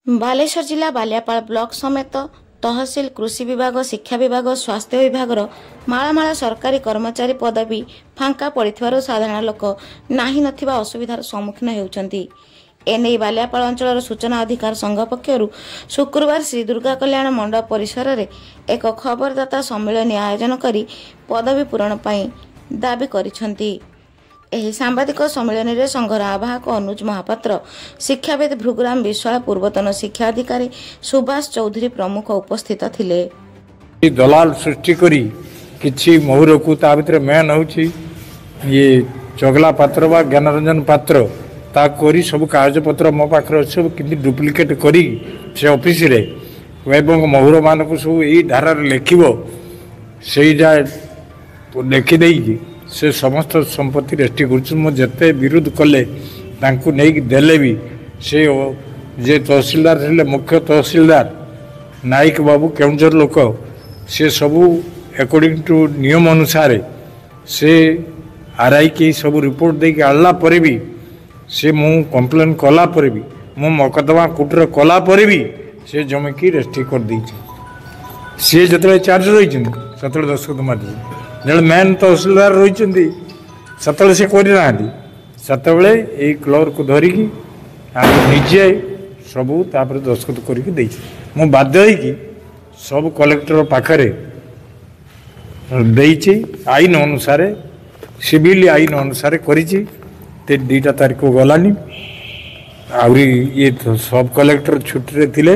बालेश्वर जिला बालियापाल ब्लॉक समेत तहसिल कृषि विभाग शिक्षा विभाग स्वास्थ्य विभाग माळमाळ सरकारी कर्मचारी पदवी फांका पड़िथिबारु साधारण लोक नाही नथिबा असुविधार सम्मुखीन हेउचंती। एने बालियापाल अंचल सूचना अधिकार संघ पक्षर शुक्रवार श्री दुर्गा कल्याण मंडप परिसर में एक खबरदाता सम्मेलन आयोजन करी पदवी पूरण पई दाबी करिसंती। एही सांबादिक सम्मेलन में संघर आवाहक अनुज महापात्र, शिक्षाविद भृगुराम विश्वाल, पूर्वतन शिक्षा अधिकारी सुभाष चौधरी प्रमुख उपस्थित थिले। दलाल सृष्टि करी किछि मोहर को ता भितर मेन होछि ये चगला पात्र बा ज्ञानरंजन पात्र ता करी सब कागज पत्र मो पाखर सब किंतु डुप्लिकेट करी से ऑफिस रे एवं मोहर मान को सब एई धारा लिखिबो सेइजा लिखि देई से समस्त संपत्ति रेस्टी करते विरोध कले नहीं देले भी से जे तहसीलदार थे मुख्य तहसीलदार नायक बाबू केउंझर लोक से सबू अकॉर्डिंग टू नियम अनुसार से आरआई की सब रिपोर्ट देके आला पर भी से मु कंप्लेन कला पर भी मु मकदमा कोर्टर कला पर भी से जमी की रेस्ट्री कर दी सी जो चार्ज रही दस्तखत मारी जो मेन तहसीलदार रही से करना से क्लर्क को धरिकी निजे सबू दस्तखत करके मु बाध्य होगी सब कलेक्टर पाखरे देइछि आईन अनुसार सिविल आईन अनुसार करिछि। 2 तारीख को गलानी आउरी ये सब कलेक्टर छुट्टी रे थिले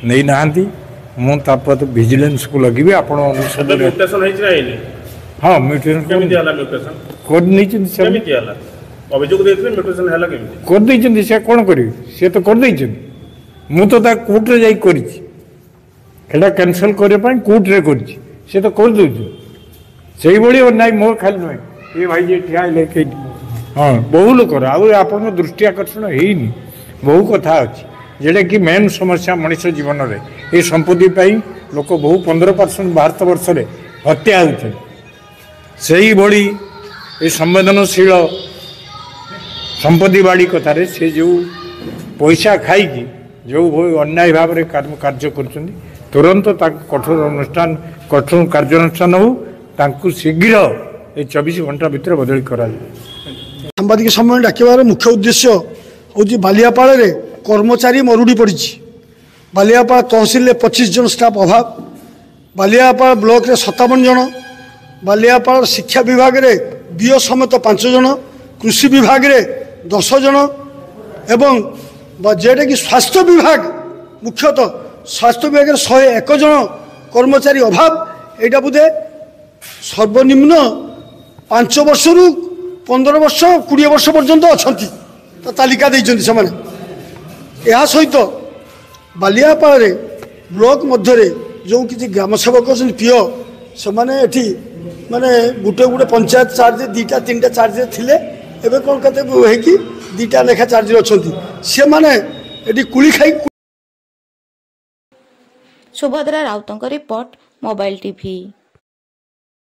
नहीं नाहांती मु तापत विजिलेंस को लगी आपण अनुसार म्यूटेशन है ना हाँ म्यूटेशन केमिति हला म्यूटेशन कोड नहीं चिंती सब केमिति हला अभियोग देथिले म्यूटेशन हला केमिति कोड नहीं चिंती से कोन करी से तो कर देइ चिंती मु तो ता कोर्ट रे जाई करिछि एटा कैंसिल करे पई कोर्ट रे करिछि से तो कर दोछि सेही बळी और नाही मोर खाली नै ए भाई जे ठिया लेके हाँ बहु लोक आपन दृष्टि आकर्षण हेनी बहु कथा अछि जेडे कि मेन समस्या मनुष्य जीवन रे ए संपत्ति पई लोक बहु 15% भारत वर्ष रे हत्या होउछ सही बड़ी ये संवेदनशील संपत्ति बाड़ी कथार से जो पैसा खाई जो अन्याय भाव में कार्य कर तुरंत कठोर अनुष्ठान कठोर कार्यानुष्ठान हो शीघ्र ये 24 घंटा भितर बदली करा सांबादिक सम्मेलन डाकिबार मुख्य उद्देश्य हूँ बालियापाल रे कर्मचारी मरुड़ी पड़ी। बालियापाल तहसिल 25 जन स्टाफ अभाव, बालियापाल ब्लॉक रे 57 जन, बालियापाल शिक्षा विभाग रे बीओ समेत 5 जन, कृषि विभाग रे 10 जन एवं जेटा कि स्वास्थ्य विभाग मुख्यतः स्वास्थ्य विभाग 101 जन कर्मचारी अभाव। एटा बोधे सर्वनिम्न 5 वर्ष रु 15 वर्ष 20 वर्ष पर्यंत अच्छा तालिका देइछन्ति समान। या सहित बालियापाल रे ब्लॉक मध्य जो किसी ग्राम सेवक अच्छा पीओ से मैंने माने गोटे गोटे पंचायत चार्ज 2टा 3टा चार्ज थिले एबे कोन कते हे कि 2टा लेखा चार्ज अछंती से माने एटी कुली खाई। सुभद्रा राउतଙ୍କ रिपोर्ट मोबाइल टीवी।